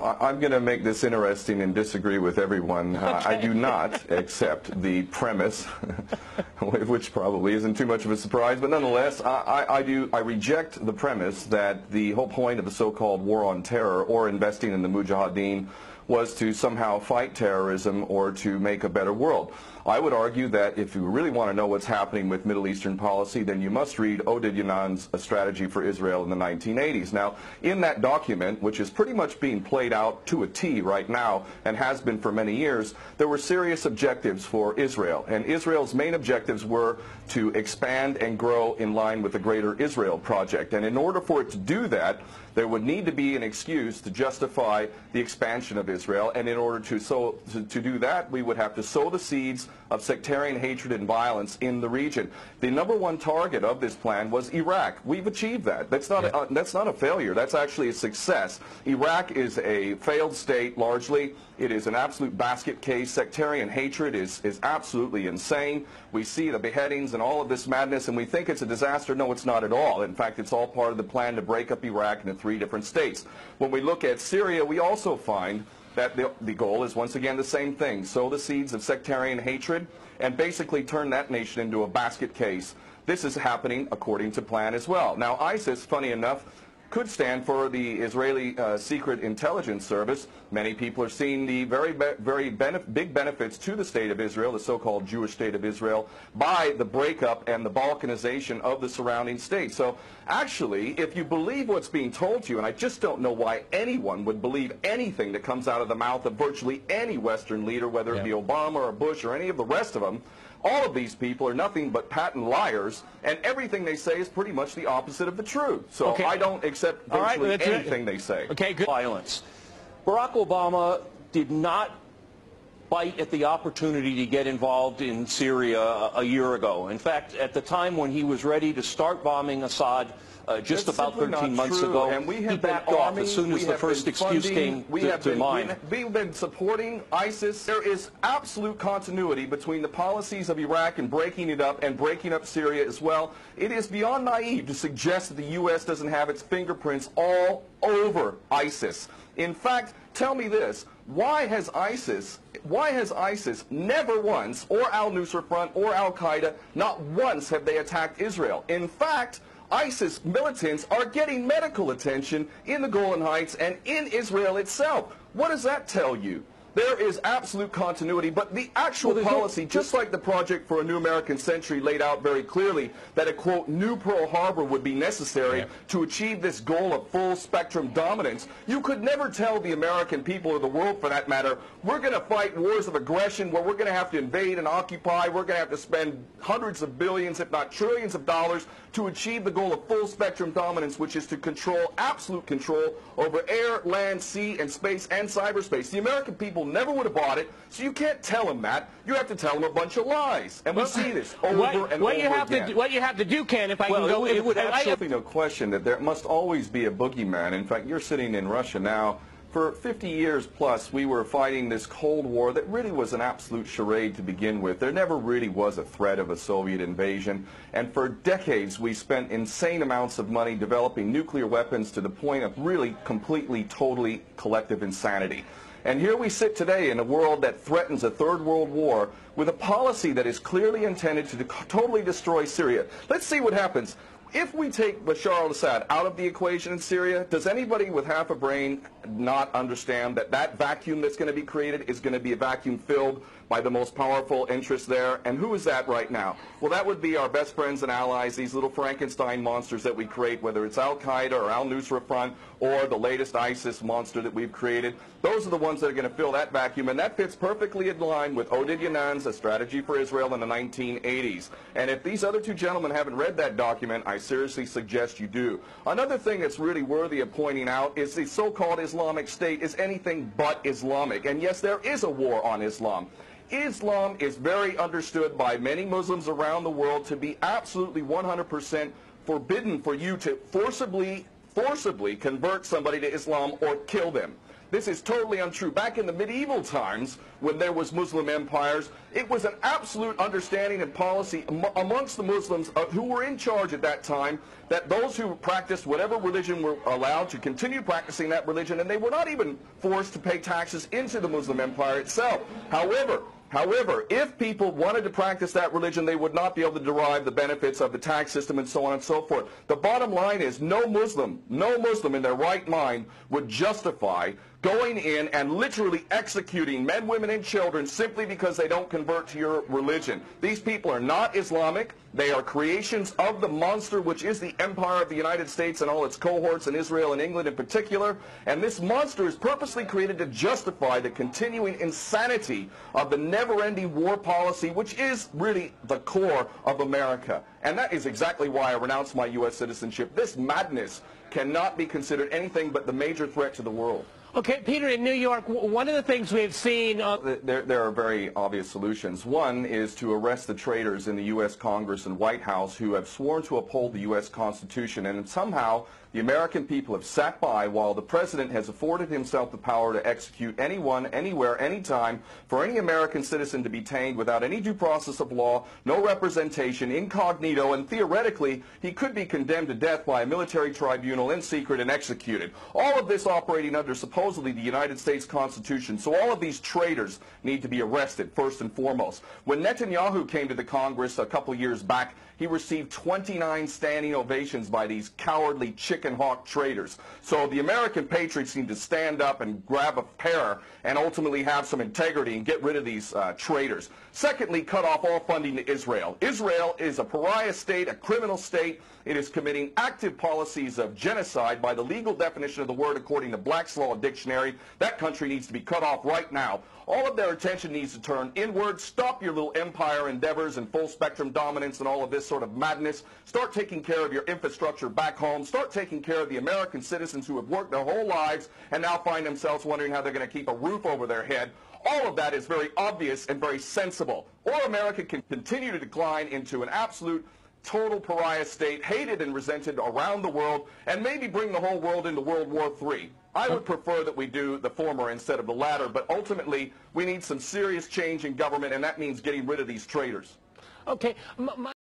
I'm going to make this interesting and disagree with everyone. I do not accept the premise, which probably isn't too much of a surprise, but nonetheless, I reject the premise that the whole point of the so-called war on terror or investing in the Mujahideen was to somehow fight terrorism or to make a better world. I would argue that if you really want to know what's happening with Middle Eastern policy, then you must read Oded Yanan's A Strategy for Israel in the 1980s. Now, in that document, which is pretty much being played out to a T right now and has been for many years, there were serious objectives for Israel. And Israel's main objectives were to expand and grow in line with the Greater Israel Project. And in order for it to do that, there would need to be an excuse to justify the expansion of Israel, and in order to do that, we would have to sow the seeds of sectarian hatred and violence in the region. The number one target of this plan was Iraq. We've achieved that. That's not a failure. That's actually a success. Iraq is a failed state largely. It is an absolute basket case. Sectarian hatred is absolutely insane. We see the beheadings and all of this madness, and we think it's a disaster. No, it's not at all. In fact, it's all part of the plan to break up Iraq into 3 different states. When we look at Syria, we also find that the goal is once again the same thing: sow the seeds of sectarian hatred and basically turn that nation into a basket case. This is happening according to plan as well. Now, ISIS, funny enough, could stand for the Israeli Secret Intelligence Service. Many people are seeing the very big benefits to the state of Israel, the so-called Jewish state of Israel, by the breakup and the balkanization of the surrounding states. So actually, if you believe what's being told to you, and I just don't know why anyone would believe anything that comes out of the mouth of virtually any Western leader, whether it be Obama or Bush or any of the rest of them, all of these people are nothing but patent liars, and everything they say is pretty much the opposite of the truth. So I don't accept virtually anything they say. Okay, good. Violence. Barack Obama did not bite at the opportunity to get involved in Syria a year ago. In fact, at the time when he was ready to start bombing Assad, just about 13 months ago, and we have he backed off as soon as the first excuse came to mind. We've been supporting ISIS. There is absolute continuity between the policies of Iraq and breaking it up and breaking up Syria as well. It is beyond naive to suggest that the U.S. doesn't have its fingerprints all over ISIS. In fact, tell me this: why has ISIS never once, or al-Nusra Front or al-Qaeda, not once have they attacked Israel? In fact, ISIS militants are getting medical attention in the Golan Heights and in Israel itself. What does that tell you? There is absolute continuity, but the actual policy, just like the Project for a New American Century laid out very clearly, that a, quote, new Pearl Harbor would be necessary to achieve this goal of full spectrum dominance. You could never tell the American people, or the world for that matter, we're going to fight wars of aggression where we're going to have to invade and occupy, we're going to have to spend hundreds of billions, if not trillions of dollars to achieve the goal of full spectrum dominance, which is to control, absolute control over air, land, sea, and space and cyberspace. The American people never would have bought it, so you can't tell them that. You have to tell them a bunch of lies. And we see this over and over again. What you have to do, Ken, if I can go... It would absolutely no question that there must always be a boogeyman. In fact, you're sitting in Russia now. For 50 years plus, we were fighting this Cold War that really was an absolute charade to begin with. There never really was a threat of a Soviet invasion. And for decades, we spent insane amounts of money developing nuclear weapons to the point of really completely, totally collective insanity. And here we sit today in a world that threatens a third world war with a policy that is clearly intended to totally destroy Syria. Let's see what happens. If we take Bashar al-Assad out of the equation in Syria, does anybody with half a brain not understand that that vacuum that's going to be created is going to be a vacuum filled by the most powerful interests there? And who is that right now? Well, that would be our best friends and allies, these little Frankenstein monsters that we create, whether it's al-Qaeda or al-Nusra Front or the latest ISIS monster that we've created. Those are the ones that are going to fill that vacuum, and that fits perfectly in line with Oded Yanan's A Strategy for Israel in the 1980s. And if these other two gentlemen haven't read that document, I seriously suggest you do. Another thing that's really worthy of pointing out is the so-called Islamic State is anything but Islamic. And yes, there is a war on Islam. Islam is very understood by many Muslims around the world to be absolutely 100% forbidden for you to forcibly convert somebody to Islam or kill them. This is totally untrue. Back in the medieval times, when there was Muslim empires, it was an absolute understanding and policy amongst the Muslims who were in charge at that time that those who practiced whatever religion were allowed to continue practicing that religion, and they were not even forced to pay taxes into the Muslim empire itself. However, if people wanted to practice that religion, they would not be able to derive the benefits of the tax system and so on and so forth. The bottom line is no Muslim in their right mind would justify going in and literally executing men, women, and children simply because they don't convert to your religion. These people are not Islamic. They are creations of the monster, which is the empire of the United States and all its cohorts in Israel and England in particular. And this monster is purposely created to justify the continuing insanity of the never-ending war policy, which is really the core of America. And that is exactly why I renounced my U.S. citizenship. This madness cannot be considered anything but the major threat to the world. Okay, Peter, in New York, one of the things we've seen... There are very obvious solutions. One is to arrest the traitors in the U.S. Congress and White House who have sworn to uphold the U.S. Constitution, and somehow the American people have sat by while the President has afforded himself the power to execute anyone, anywhere, anytime, for any American citizen to be detained without any due process of law, no representation, incognito, and theoretically he could be condemned to death by a military tribunal in secret and executed. All of this operating under supposedly the United States Constitution. So all of these traitors need to be arrested, first and foremost. When Netanyahu came to the Congress a couple years back, he received 29 standing ovations by these cowardly chicken hawk traitors. So the American patriots need to stand up and grab a pair and ultimately have some integrity and get rid of these traitors. Secondly, cut off all funding to Israel. Israel is a pariah state, a criminal state. It is committing active policies of genocide by the legal definition of the word according to Black's Law Dictionary. That country needs to be cut off right now. All of their attention needs to turn inward. Stop your little empire endeavors and full spectrum dominance and all of this sort of madness. Start taking care of your infrastructure back home. Start taking care of the American citizens who have worked their whole lives and now find themselves wondering how they're going to keep a roof over their head. All of that is very obvious and very sensible. Or America can continue to decline into an absolute total pariah state, hated and resented around the world, and maybe bring the whole world into World War III. I would prefer that we do the former instead of the latter, but ultimately we need some serious change in government, and that means getting rid of these traitors. Okay.